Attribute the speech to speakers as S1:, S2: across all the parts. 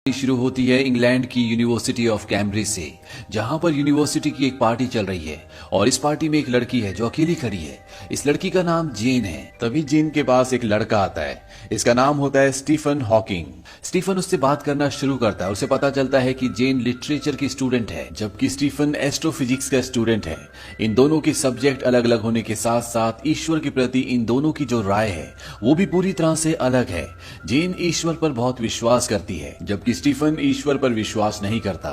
S1: शुरू होती है इंग्लैंड की यूनिवर्सिटी ऑफ कैम्ब्रिज से, जहां पर यूनिवर्सिटी की एक पार्टी चल रही है और इस पार्टी में एक लड़की है जो अकेली खड़ी है। इस लड़की का नाम जेन है। तभी जेन के पास एक लड़का आता है, इसका नाम होता है स्टीफन हॉकिंग। स्टीफन उससे बात करना शुरू करता है। उसे पता चलता है कि जेन लिटरेचर की स्टूडेंट है जबकि स्टीफन एस्ट्रोफिजिक्स का स्टूडेंट है। इन दोनों के सब्जेक्ट अलग अलग होने के साथ साथ ईश्वर के प्रति इन दोनों की जो राय है वो भी पूरी तरह से अलग है। जेन ईश्वर पर बहुत विश्वास करती है जबकि स्टीफन ईश्वर पर विश्वास नहीं करता।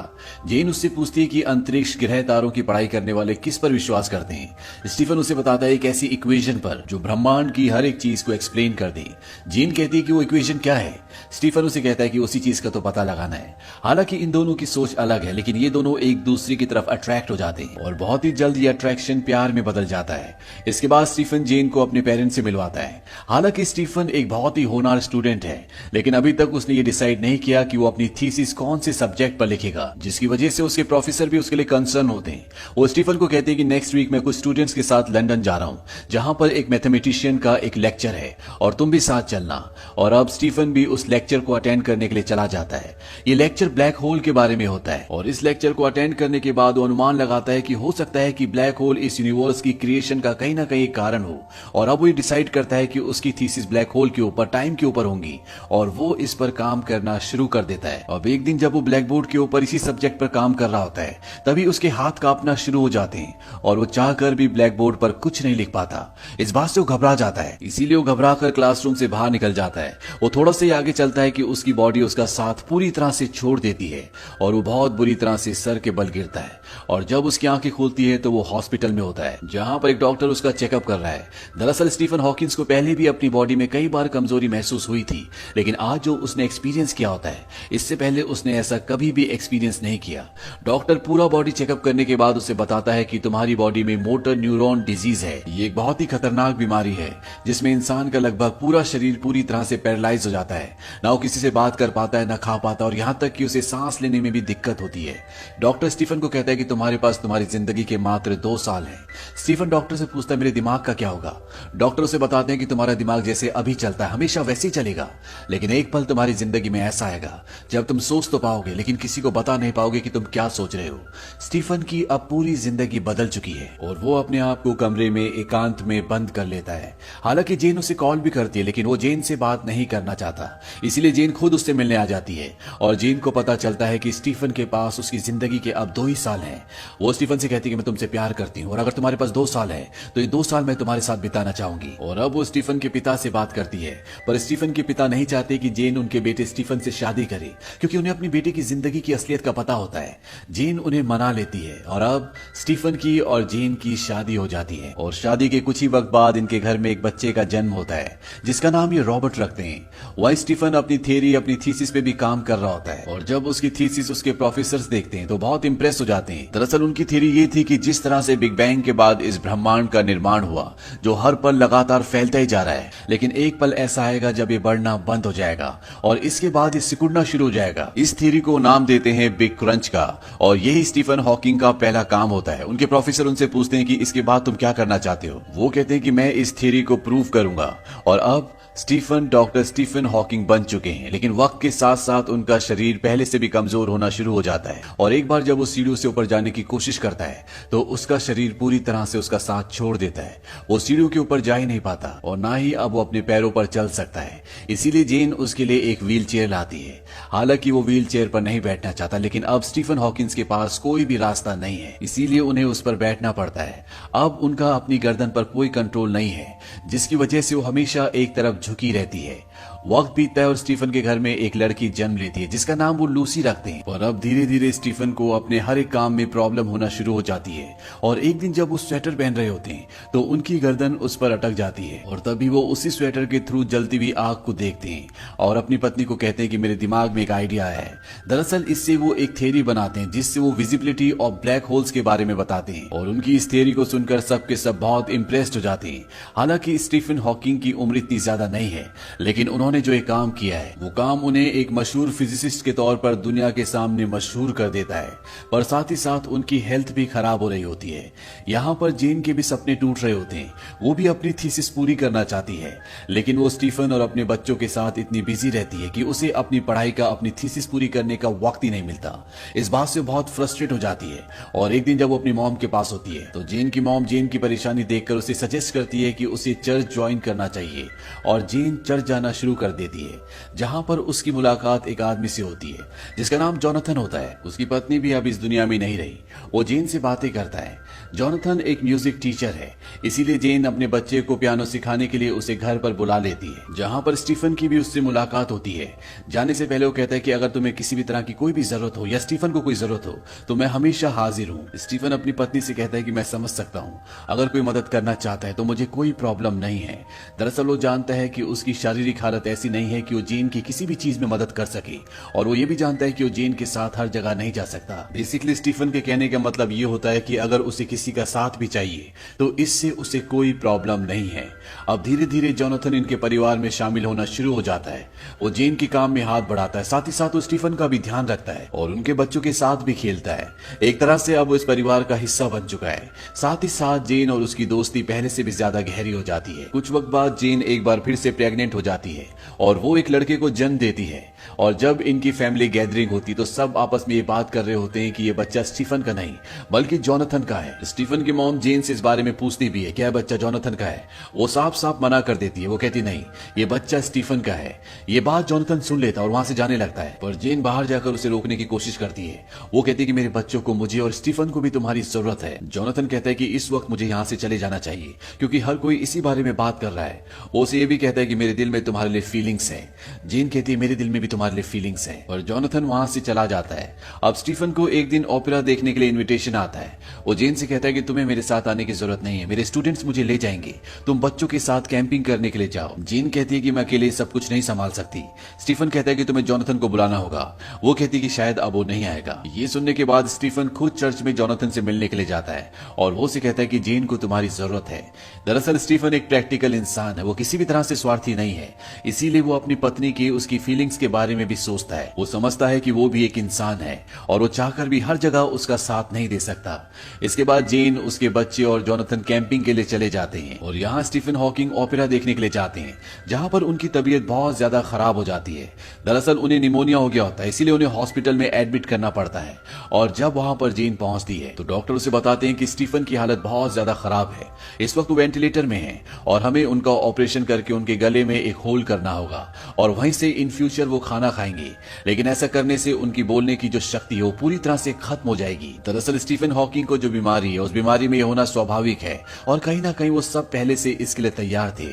S1: जेन उससे पूछती है कि अंतरिक्ष ग्रह तारों की पढ़ाई करने वाले किस पर विश्वास करते हैं। स्टीफन उसे बताता है एक ऐसी इक्वेशन पर जो ब्रह्मांड की हर एक चीज को एक्सप्लेन कर दे। जेन कहती है कि वो इक्वेशन क्या है। स्टीफन उसे कहता है कि उसी चीज का तो पता लगाना है। हालांकि इन दोनों की सोच अलग है, लेकिन ये दोनों एक दूसरे की तरफ अट्रैक्ट हो जाते हैं और बहुत ही जल्द ये अट्रैक्शन प्यार में बदल जाता है। इसके बाद स्टीफन जेन को अपने पेरेंट्स से मिलवाता है। हालांकि स्टीफन एक बहुत ही होनहार स्टूडेंट है, लेकिन अभी तक उसने ये डिसाइड नहीं किया कि वो अपनी थीसिस कौन से सब्जेक्ट पर लिखेगा, जिसकी वजह से उसके प्रोफेसर भी उसके लिए कंसर्न होते हैं। वो स्टीफन को कहते हैं कि नेक्स्ट वीक मैं कुछ स्टूडेंट्स के साथ लंदन जा रहा हूं, जहां पर एक मैथमेटिशियन का एक लेक्चर है और तुम भी साथ चलना। और अब स्टीफन भी उस लेक्चर को अटेंड करने के लिए चला जाता है। ये लेक्चर ब्लैक होल के बारे में होता है और इस लेक्चर को अटेंड करने के बाद वो अनुमान लगाता है कि हो सकता है कि ब्लैक होल इस यूनिवर्स की क्रिएशन का कहीं ना कहीं कारण हो। और अब वो ये डिसाइड करता है कि उसकी थीसिस ब्लैक होल के ऊपर, टाइम के ऊपर होंगी और वो इस पर काम करना शुरू कर देता है। अब एक दिन जब वो ब्लैक बोर्ड के ऊपर इसी सब्जेक्ट पर काम कर रहा होता है, तभी उसके हाथ कांपना शुरू हो जाते हैं और वो चाहकर भी ब्लैक बोर्ड पर कुछ नहीं लिख पाता। इस बात से वो घबरा जाता है, इसीलिए वो घबरा कर क्लासरूम से बाहर निकल जाता है। वो थोड़ा से आगे चलता है कि उसकी बॉडी उसका साथ पूरी तरह से छोड़ देती है और वो बहुत बुरी तरह से सर के बल गिरता है। और जब उसकी आंखें खुलती है तो वो हॉस्पिटल में होता है, जहां पर एक डॉक्टर उसका चेकअप कर रहा है। दरअसल स्टीफन हॉकिंस को पहले भी अपनी बॉडी में कई बार कमजोरी महसूस हुई थी, लेकिन आज जो उसने एक्सपीरियंस किया होता है, इससे पहले उसने ऐसा कभी भी एक्सपीरियंस नहीं किया। डॉक्टर पूरा बॉडी चेकअप करने के बाद उसे बताता है कि तुम्हारी बॉडी में मोटर न्यूरॉन डिजीज है। ये एक बहुत ही खतरनाक बीमारी है जिसमें इंसान का लगभग पूरा शरीर पूरी तरह से पैरालाइज हो जाता है। ना वो किसी से बात कर पाता है, ना खा पाता और यहाँ तक कि उसे सांस लेने में भी दिक्कत होती है। डॉक्टर स्टीफन को कहता है कि तुम्हारे पास तुम्हारी जिंदगी के मात्र 2 साल हैं। स्टीफन डॉक्टर से पूछता है मेरे दिमाग का क्या होगा। डॉक्टर उसे बताते हैं कि तुम्हारा दिमाग जैसे अभी चलता है हमेशा वैसे ही चलेगा, लेकिन एक पल तुम्हारी जिंदगी में ऐसा आएगा जब तुम सोच तो पाओगे लेकिन किसी को बता नहीं पाओगे कि तुम क्या सोच रहे हो। स्टीफन की अब पूरी जिंदगी बदल चुकी है और वो अपने आप को कमरे में एकांत में बंद कर लेता है। हालांकि जेन उसे कॉल भी करती है, लेकिन वो जेन से बात नहीं करना चाहता, इसीलिए जेन खुद उससे मिलने आ जाती है। और जेन को पता चलता है कि स्टीफन के पास उसकी जिंदगी के अब 2 ही साल हैं। वो स्टीफन से कहती है कि मैं तुमसे प्यार करती हूँ और अगर तुम्हारे पास 2 साल है तो ये 2 साल मैं तुम्हारे साथ बिताना चाहूंगी। और अब वो स्टीफन के पिता से बात करती है, पर स्टीफन के पिता नहीं चाहते कि जेन उनके बेटे स्टीफन से शादी करे, क्योंकि उन्हें अपनी बेटे की जिंदगी की असलियत का पता होता है। जेन उन्हें मना लेती है और अब स्टीफन की और जेन की शादी हो जाती है और शादी के कुछ ही वक्त बाद इनके घर में एक बच्चे का जन्म होता है जिसका नाम ये रॉबर्ट रखते हैं। वही स्टीफन अपनी थ्योरी, अपनी थीसिस पे भी काम कर रहा होता है और जब उसकी थीसिस उसके प्रोफेसर्स देखते हैं तो बहुत इंप्रेस हो जाते हैं। दरअसल उनकी थ्योरी ये थी कि जिस तरह से बिग बैंग के बाद इस ब्रह्मांड का निर्माण हुआ जो हर पल लगातार फैलता ही जा रहा है, लेकिन एक पल ऐसा आएगा जब ये बढ़ना बंद हो जाएगा और इसके बाद ये सिकुड़ना शुरू हो जाएगा। इस थ्योरी को नाम देते हैं बिग क्रंच का और यही स्टीफन हॉकिंग का पहला काम होता है। उनके प्रोफेसर उनसे पूछते हैं कि इसके बाद तुम क्या करना चाहते हो। वो कहते हैं कि मैं इस थ्योरी को प्रूव करूंगा। और अब स्टीफन डॉक्टर स्टीफन हॉकिंग बन चुके हैं, लेकिन वक्त के साथ साथ उनका शरीर पहले से भी कमजोर होना शुरू हो जाता है और एक बार जब वो सीढ़ियों से ऊपर जाने की कोशिश करता है तो उसका शरीर पूरी तरह से उसका साथ छोड़ देता है। वो सीढ़ियों के ऊपर जा ही नहीं पाता और ना ही अब वो अपने पैरों पर चल सकता है। इसीलिए जेन उसके लिए एक व्हील चेयर लाती है। हालांकि वो व्हील चेयर पर नहीं बैठना चाहता, लेकिन अब स्टीफन हॉकिंस के पास कोई भी रास्ता नहीं है, इसीलिए उन्हें उस पर बैठना पड़ता है। अब उनका अपनी गर्दन पर कोई कंट्रोल नहीं है, जिसकी वजह से वो हमेशा एक तरफ झुकी रहती है। वक्त बीतता है और स्टीफन के घर में एक लड़की जन्म लेती है जिसका नाम वो लूसी रखते हैं। और अब धीरे धीरे स्टीफन को अपने हर एक काम में प्रॉब्लम होना शुरू हो जाती है और एक दिन जब वो स्वेटर पहन रहे होते हैं तो उनकी गर्दन उस पर अटक जाती है और तभी वो उसी स्वेटर के थ्रू जलती हुई आग को देखते हैं और अपनी पत्नी को कहते हैं कि मेरे दिमाग में एक आइडिया है। दरअसल इससे वो एक थ्योरी बनाते हैं जिससे वो विजिबिलिटी ऑफ ब्लैक होल्स के बारे में बताते हैं और उनकी इस थ्योरी को सुनकर सबके सब बहुत इंप्रेस्ड हो जाते हैं। हालांकि स्टीफन हॉकिंग की उम्र इतनी ज्यादा नहीं है, लेकिन उन्होंने इन्होंने जो एक काम किया है वो काम उन्हें एक मशहूर फिजिसिस्ट के तौर पर दुनिया के सामने मशहूर कर देता है, पर साथ ही साथ उनकी हेल्थ भी खराब हो रही होती है। यहाँ पर जेन के भी सपने टूट रहे होते हैं, वो भी अपनी थीसिस पूरी करना चाहती है, लेकिन वो स्टीफन और अपने बच्चों के साथ इतनी बिजी रहती है कि उसे अपनी पढ़ाई का, अपनी थीसिस पूरी करने का वक्त ही नहीं मिलता। इस बात से बहुत फ्रस्ट्रेट हो जाती है और एक दिन जब वो अपनी मॉम के पास होती है तो जेन की मॉम जेन की परेशानी देखकर उसे सजेस्ट करती है कि उसे चर्च ज्वाइन करना चाहिए, और जेन चर्च जाना शुरू कर देती है, जहां पर उसकी मुलाकात एक आदमी से होती है जिसका नाम जोनाथन होता है। उसकी पत्नी भी अब इस दुनिया में नहीं रही। वो जेन से बातें करता है। जोनाथन एक म्यूजिक टीचर है, इसीलिए जेन अपने बच्चे को पियानो सिखाने के लिए उसे घर पर बुला लेती है, जहां पर स्टीफन की भी उससे मुलाकात होती है। जाने से पहले वो कहता है कि अगर तुम्हें किसी भी तरह की कोई भी जरूरत हो या स्टीफन को कोई जरूरत हो तो मैं हमेशा हाजिर हूँ। स्टीफन अपनी पत्नी से कहता है कि मैं समझ सकता हूँ, अगर कोई मदद करना चाहता है तो मुझे कोई प्रॉब्लम नहीं है। दरअसल वो जानता है कि उसकी शारीरिक हालत ऐसी नहीं है कि वो जेन की किसी भी चीज में मदद कर सके, और वो ये भी जानता है कि वो जेन के साथ हर जगह नहीं जा सकता। बेसिकली स्टीफन के कहने का मतलब ये होता है कि अगर उसे किसी का साथ भी चाहिए तो इससे उसे कोई प्रॉब्लम नहीं है। अब धीरे धीरे जोनाथन इनके परिवार में शामिल होना शुरू हो जाता है। वो जेन के काम में हाथ बढ़ाता है, साथ ही साथ वो स्टीफन का भी ध्यान रखता है और उनके बच्चों के साथ भी खेलता है। एक तरह से अब वो इस परिवार का हिस्सा बन चुका है। साथ ही साथ जेन और उसकी दोस्ती पहले से भी ज्यादा गहरी हो जाती है। कुछ वक्त बाद जेन एक बार फिर से प्रेग्नेंट हो जाती है और वो एक लड़के को जन्म देती है, और जब इनकी फैमिली गैदरिंग होती तो सब आपस में ये बात कर रहे होते हैं कि ये बच्चा स्टीफन का नहीं बल्कि जोनाथन का है। स्टीफन की मॉम जेन से इस बारे में पूछती भी है क्या बच्चा जोनाथन का है। वो साफ साफ मना कर देती है। वो कहती नहीं, ये बच्चा स्टीफन का है। ये बात जोनाथन सुन लेता और वहां से जाने लगता है, पर जेन बाहर जाकर उसे रोकने की कोशिश करती है। वो कहती है कि मेरे बच्चों को, मुझे और स्टीफन को भी तुम्हारी जरूरत है। जोनाथन कहता है कि इस वक्त मुझे यहाँ से चले जाना चाहिए क्योंकि हर कोई इसी बारे में बात कर रहा है। वो उसे ये भी कहता है कि मेरे दिल में तुम्हारे लिए फीलिंग्स है। जेन कहती है मेरे दिल में भी तुम्हारे लिए फीलिंग्स है, और जोनाथन वहां से चला जाता है। अब स्टीफन को एक दिन ओपेरा देखने के लिए इनविटेशन आता है। वो जेन से कहता है कि तुम्हें मेरे साथ आने की जरूरत नहीं है, मेरे स्टूडेंट्स मुझे ले जाएंगे, तुम बच्चों के साथ कैंपिंग करने के लिए जाओ। जेन कहती है कि मैं अकेले सब कुछ नहीं संभाल सकती। स्टीफन कहता है कि तुम्हें जोनाथन को बुलाना होगा। वो कहती है कि शायद अब वो नहीं आएगा। ये सुनने के बाद स्टीफन खुद चर्च में जोनाथन से मिलने के लिए जाता है और वो से कहता है कि जेन को तुम्हारी जरूरत है। दरअसल स्टीफन एक प्रैक्टिकल इंसान है, वो किसी भी तरह से स्वार्थी नहीं है, इसीलिए वो अपनी पत्नी की, उसकी फीलिंग्स के बारे में भी सोचता है। वो समझता है कि वो भी एक इंसान है और वो चाहकर भी हर जगह उसका साथ नहीं दे सकता। इसके बाद जेन, उसके बच्चे और जोनाथन कैंपिंग के लिए चले जाते हैं और यहाँ स्टीफन हॉकिंग ओपेरा देखने के लिए जाते हैं, जहाँ पर उनकी तबीयत बहुत ज्यादा खराब हो जाती है। दरअसल उन्हें निमोनिया हो गया होता है, इसीलिए उन्हें हॉस्पिटल में एडमिट करना पड़ता है। और जब वहां पर जेन पहुंचती है तो डॉक्टर उसे बताते हैं कि स्टीफन की हालत बहुत ज्यादा खराब है, इस वक्त वो वेंटिलेटर में है और हमें उनका ऑपरेशन करके उनके गले में एक होल करना होगा और वहीं से इन फ्यूचर वो खाना खाएंगे, लेकिन ऐसा करने से उनकी बोलने की जो शक्ति है वो पूरी तरह से खत्म हो जाएगी। दरअसल स्टीफन हॉकिंग को जो बीमारी है उस बीमारी में ये होना स्वाभाविक है और कहीं ना कहीं वो सब पहले से इसके लिए तैयार थे।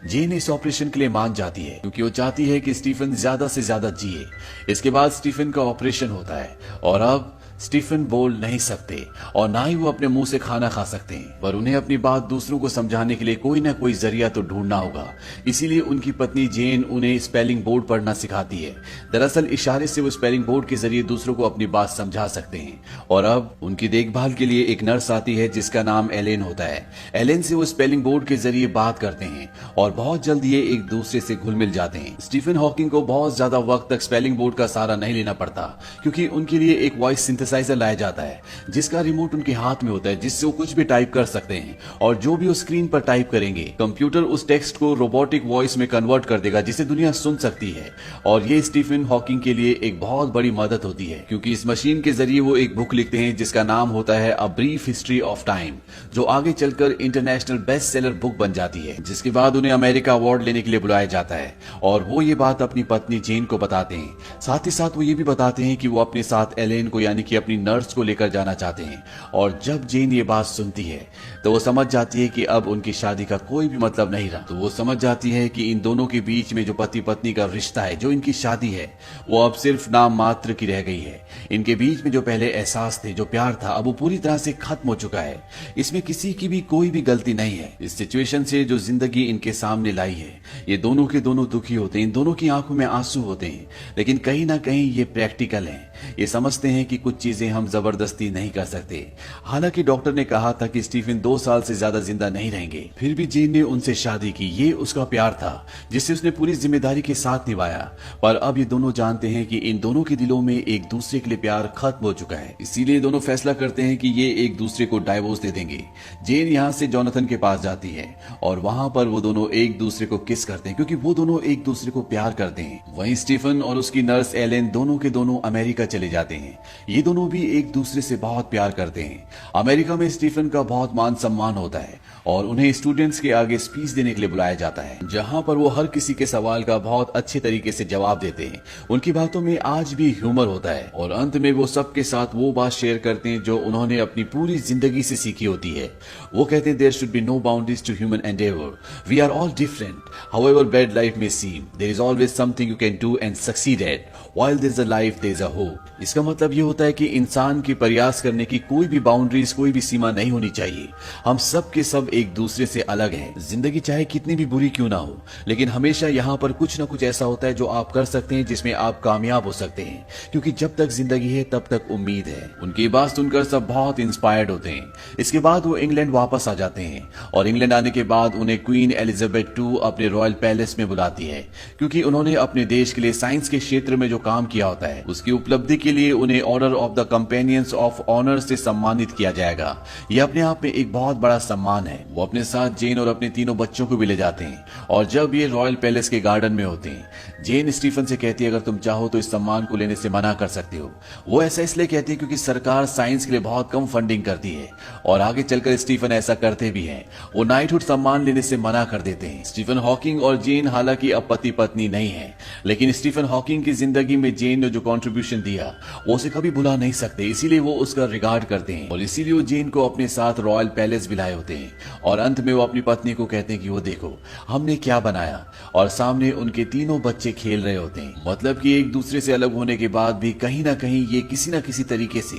S1: जेन इस ऑपरेशन के लिए मान जाती है क्योंकि वो चाहती है कि स्टीफन ज्यादा से ज्यादा जिए। इसके बाद स्टीफन का ऑपरेशन होता है और अब स्टीफन बोल नहीं सकते और ना ही वो अपने मुंह से खाना खा सकते हैं, पर उन्हें अपनी बात दूसरों को समझाने के लिए कोई ना कोई जरिया तो ढूंढना होगा। इसीलिए उनकी पत्नी जेन उन्हें स्पेलिंग बोर्ड पढ़ना सिखाती है। दरअसल इशारे से वो स्पेलिंग बोर्ड के जरिए दूसरों को अपनी बात समझा सकते हैं। और अब उनकी देखभाल के लिए एक नर्स आती है जिसका नाम एलेन होता है। एलेन से वो स्पेलिंग बोर्ड के जरिए बात करते हैं और बहुत जल्द ये एक दूसरे से घुल मिल जाते हैं। स्टीफन हॉकिंग को बहुत ज्यादा वक्त तक स्पेलिंग बोर्ड का सहारा नहीं लेना पड़ता क्योंकि उनके लिए एक वॉइस सिंथेसाइजर लाया जाता है जिसका रिमोट उनके हाथ में होता है, जिससे वो कुछ भी टाइप कर सकते हैं और जो भी वो स्क्रीन पर टाइप करेंगे कंप्यूटर उस टेक्स्ट को रोबोटिक वॉइस में कन्वर्ट कर देगा जिसे दुनिया सुन सकती है। और ये स्टीफन हॉकिंग के लिए एक बहुत बड़ी मदद होती है क्योंकि इस मशीन के जरिए वो एक बुक लिखते हैं जिसका नाम होता है a brief history of time, जो आगे चलकर इंटरनेशनल बेस्ट सेलर बुक बन जाती है, जिसके बाद उन्हें अमेरिका अवार्ड लेने के लिए बुलाया जाता है। और वो ये बात अपनी पत्नी जेन को बताते हैं। साथ ही साथ वो ये भी बताते हैं कि वो अपने साथ एलेन को यानी कि अपनी नर्स को लेकर जाना चाहते हैं। और जब जेन ये बात सुनती है तो वो समझ जाती है कि अब उनकी शादी का कोई भी मतलब नहीं रहा। तो वो समझ जाती है कि इन दोनों के बीच में जो पति पत्नी का रिश्ता है, जो इनकी शादी है, वो अब सिर्फ नाम मात्र की रह गई है। इनके बीच में जो पहले एहसास थे, जो प्यार था, अब वो पूरी तरह से खत्म हो चुका है। इसमें किसी की भी कोई भी गलती नहीं है। इस सिचुएशन से जो जिंदगी इनके सामने लाई है, ये दोनों के दोनों दुखी होते हैं, इन दोनों की आंखों में आंसू होते हैं, लेकिन कहीं ना कहीं ये प्रैक्टिकल है। ये समझते हैं कि कुछ चीजें हम जबरदस्ती नहीं कर सकते। हालांकि डॉक्टर ने कहा था कि स्टीफन 2 साल से ज्यादा जिंदा नहीं रहेंगे। फिर भी जेन ने उनसे शादी की। ये उसका प्यार था जिसे उसने पूरी जिम्मेदारी के साथ निभाया। पर अब ये दोनों जानते हैं कि इन दोनों के दिलों में एक दूसरे के लिए प्यार खत्म हो चुका है। इसीलिए दोनों फैसला करते हैं कि ये एक दूसरे को डाइवोर्स दे देंगे। जेन यहाँ से जोनाथन के पास जाती है और वहां पर वो दोनों एक दूसरे को किस करते हैं, क्योंकि वो दोनों एक दूसरे को प्यार करते हैं। वहीं स्टीफन और उसकी नर्स एलेन दोनों के दोनों अमेरिका चले जाते हैं। ये दोनों भी एक दूसरे से बहुत प्यार करते हैं। अमेरिका में स्टीफन का बहुत मान सम्मान होता है और उन्हें स्टूडेंट्स के आगे स्पीच देने के लिए बुलाया जाता है, जहां पर वो हर किसी के सवाल का बहुत अच्छे तरीके से जवाब देते हैं। उनकी बातों में आज भी ह्यूमर होता है और अंत में वो सबके साथ वो बात शेयर करते हैं जो उन्होंने अपनी पूरी जिंदगी से सीखी होती है। वो कहते हैं, there should be no boundaries to human endeavour, we are all different, however bad life may seem, there is always something you can do and succeed at, while there is a life there is a hope. इसका मतलब ये होता है कि इंसान की प्रयास करने की कोई भी बाउंड्रीज, कोई भी सीमा नहीं होनी चाहिए। हम सब के सब एक दूसरे से अलग हैं। जिंदगी चाहे कितनी भी बुरी क्यों ना हो, लेकिन हमेशा यहाँ पर कुछ ना कुछ ऐसा होता है जो आप कर सकते हैं, जिसमें आप कामयाब हो सकते हैं, क्योंकि जब तक जिंदगी है तब तक उम्मीद है। उनकी बात सुनकर सब बहुत इंस्पायर्ड होते हैं। इसके बाद वो इंग्लैंड वापस आ जाते हैं और इंग्लैंड आने के बाद उन्हें क्वीन एलिजाबेथ II अपने रॉयल पैलेस में बुलाती है, क्योंकि उन्होंने अपने देश के लिए साइंस के क्षेत्र में जो काम किया होता है उसकी उपलब्धि के लिए उन्हें order of the companions of honour से सम्मानित किया जाएगा। यह अपने आप में एक बहुत बड़ा सम्मान है। वो अपने साथ जेन और अपने तीनों बच्चों को भी ले जाते हैं और जब ये रॉयल पैलेस के गार्डन में होते हैं, जेन स्टीफन से कहती है, अगर तुम चाहो तो इस सम्मान को लेने से मना कर सकते हो। वो ऐसा इसलिए कहती है क्योंकि सरकार साइंस के लिए बहुत कम फंडिंग करती है और आगे चलकर स्टीफन ऐसा करते भी हैं। वो नाइटहुड सम्मान लेने से मना कर देते हैं। स्टीफन हॉकिंग और जेन हालांकि अब पति पत्नी नहीं है, लेकिन स्टीफन हॉकिंग की जिंदगी में जेन ने जो कंट्रीब्यूशन दिया वो उसे कभी भुला नहीं सकते, इसीलिए वो उसका रिगार्ड करते हैं और इसीलिए वो जेन को अपने साथ रॉयल पैलेस बुलाए होते हैं। और अंत में वो अपनी पत्नी को कहते हैं कि वो देखो हमने क्या बनाया, और सामने उनके तीनों बच्चे खेल रहे होते हैं। मतलब कि एक दूसरे से अलग होने के बाद भी कहीं ना कहीं ये किसी ना किसी तरीके से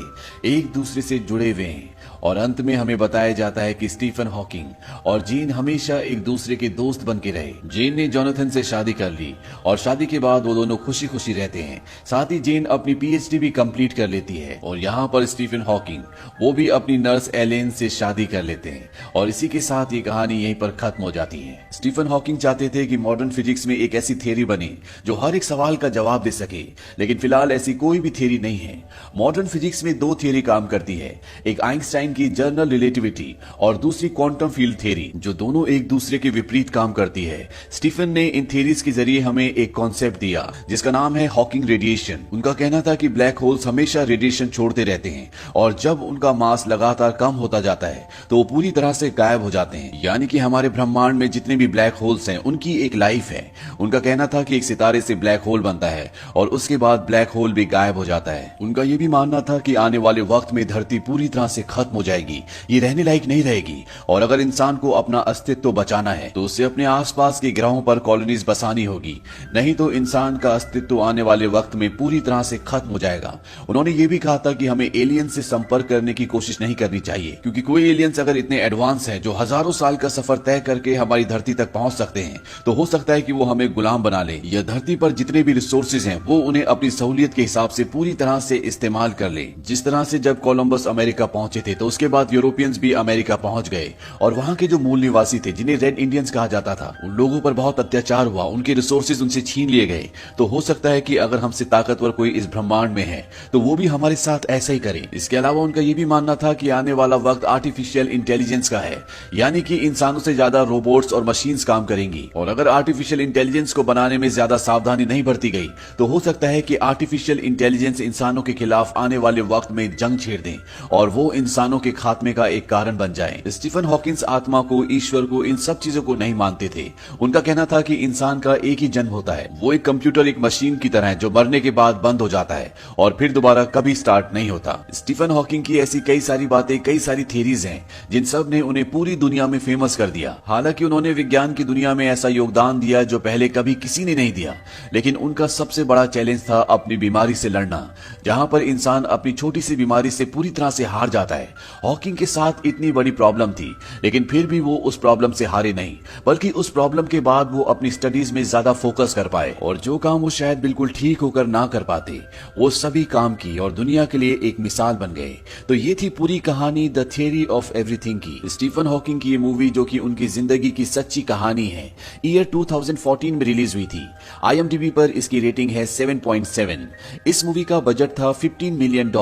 S1: एक दूसरे से जुड़े हुए हैं। और अंत में हमें बताया जाता है कि स्टीफन हॉकिंग और जेन हमेशा एक दूसरे के दोस्त बन के रहे। जेन ने जोनाथन से शादी कर ली और शादी के बाद वो दोनों खुशी खुशी रहते हैं। साथ ही जेन अपनी PhD भी कंप्लीट कर लेती है और यहाँ पर स्टीफन हॉकिंग वो भी अपनी नर्स एलेन से शादी कर लेते हैं और इसी के साथ ये कहानी यहीं पर खत्म हो जाती है। स्टीफन हॉकिंग चाहते थे कि मॉडर्न फिजिक्स में एक ऐसी थ्योरी बने जो हर एक सवाल का जवाब दे सके, लेकिन फिलहाल ऐसी कोई भी थ्योरी नहीं है। मॉडर्न फिजिक्स में 2 थ्योरी काम करती है, एक आइंस्टाइन की जनरल रिलेटिविटी और दूसरी क्वांटम फील्ड थ्योरी, जो दोनों एक दूसरे के विपरीत काम करती है। स्टीफन ने इन थ्योरीज के जरिए हमें एक कॉन्सेप्ट दिया जिसका नाम है हॉकिंग रेडिएशन। उनका कहना था कि ब्लैक होल्स हमेशा रेडिएशन छोड़ते रहते हैं और जब उनका मास लगातार कम होता जाता है तो वो पूरी तरह से गायब हो जाते हैं। यानी कि हमारे ब्रह्मांड में जितने भी ब्लैक होल्स हैं उनकी एक लाइफ है। उनका कहना था कि एक सितारे से ब्लैक होल बनता है और उसके बाद ब्लैक होल भी गायब हो जाता है। उनका यह भी मानना था कि आने वाले वक्त में धरती पूरी तरह से खत्म हो जाएगी, ये रहने लायक नहीं रहेगी, और अगर इंसान को अपना अस्तित्व बचाना है तो उसे अपने आसपास के ग्रहों पर कॉलोनीज बसानी होगी, नहीं तो इंसान का अस्तित्व आने वाले वक्त में पूरी तरह से खत्म हो जाएगा। उन्होंने ये भी कहा था कि हमें एलियन से संपर्क करने की कोशिश नहीं करनी चाहिए, क्योंकि कोई एलियंस अगर इतने एडवांस हैं जो हजारों साल का सफर तय करके हमारी धरती तक पहुंच सकते हैं तो हो सकता है कि वो हमें गुलाम बना ले या धरती पर जितने भी रिसोर्सेज हैं वो उन्हें अपनी सहूलियत के हिसाब से पूरी तरह से इस्तेमाल कर ले। जिस तरह से जब कोलंबस अमेरिका पहुंचे थे तो उसके बाद यूरोपियंस भी अमेरिका पहुंच गए और वहां के जो मूल निवासी थे जिन्हें रेड इंडियंस कहा जाता था, उन लोगों पर बहुत अत्याचार हुआ, उनके रिसोर्सेज उनसे छीन लिए गए। तो हो सकता है कि अगर हमसे ताकतवर कोई इस ब्रह्मांड में है तो वो भी हमारे साथ ऐसा ही करे। इसके अलावा उनका ये भी मानना था कि आने वाला वक्त आर्टिफिशियल इंटेलिजेंस का है, यानी कि इंसानों से ज्यादा रोबोट्स और मशीन्स काम करेंगी, और अगर आर्टिफिशियल इंटेलिजेंस को बनाने में ज्यादा सावधानी नहीं बरती गई तो हो सकता है कि आर्टिफिशियल इंटेलिजेंस इंसानों के खिलाफ आने वाले वक्त में जंग छेड़ दें और वो इंसानों के खात्मे का एक कारण बन जाए। स्टीफन हॉकिंस आत्मा को, ईश्वर को, इन सब चीजों को नहीं मानते थे। उनका कहना था कि इंसान का एक ही जन्म होता है, वो एक कंप्यूटर, एक मशीन की तरह है जो मरने के बाद बंद हो जाता है और फिर दोबारा कभी स्टार्ट नहीं होता। स्टीफन हॉकिंग की ऐसी कई सारी बातें, कई सारी थ्योरीज हैं जिन सब ने उन्हें पूरी दुनिया में फेमस कर दिया। हालांकि उन्होंने विज्ञान की दुनिया में ऐसा योगदान दिया जो पहले कभी किसी ने नहीं दिया, लेकिन उनका सबसे बड़ा चैलेंज था अपनी बीमारी से लड़ना, जहां पर इंसान अपनी छोटी सी बीमारी से पूरी तरह से हार जाता है। हॉकिंग के साथ इतनी बड़ी प्रॉब्लम थी, लेकिन फिर भी वो उस प्रॉब्लम से हारे नहीं, बल्कि उस प्रॉब्लम के बाद वो अपनी स्टडीज में ज्यादा फोकस कर पाए और जो काम वो शायद बिल्कुल ठीक ठीक होकर ना कर पाते, वो सभी काम की और दुनिया के लिए एक मिसाल बन गए। तो ये थी पूरी कहानी द थियरी ऑफ एवरीथिंग की, स्टीफन हॉकिंग की ये मूवी जो कि उनकी जिंदगी की सच्ची कहानी है। ईयर 2014 में रिलीज हुई थी। IMDb पर इसकी रेटिंग है 7.7। इस मूवी का बजट था $15 मिलियन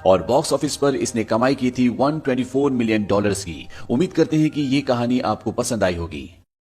S1: और बॉक्स ऑफिस पर इसने कमाई की थी $124 मिलियन की। उम्मीद करते हैं कि ये कहानी आपको पसंद आई होगी।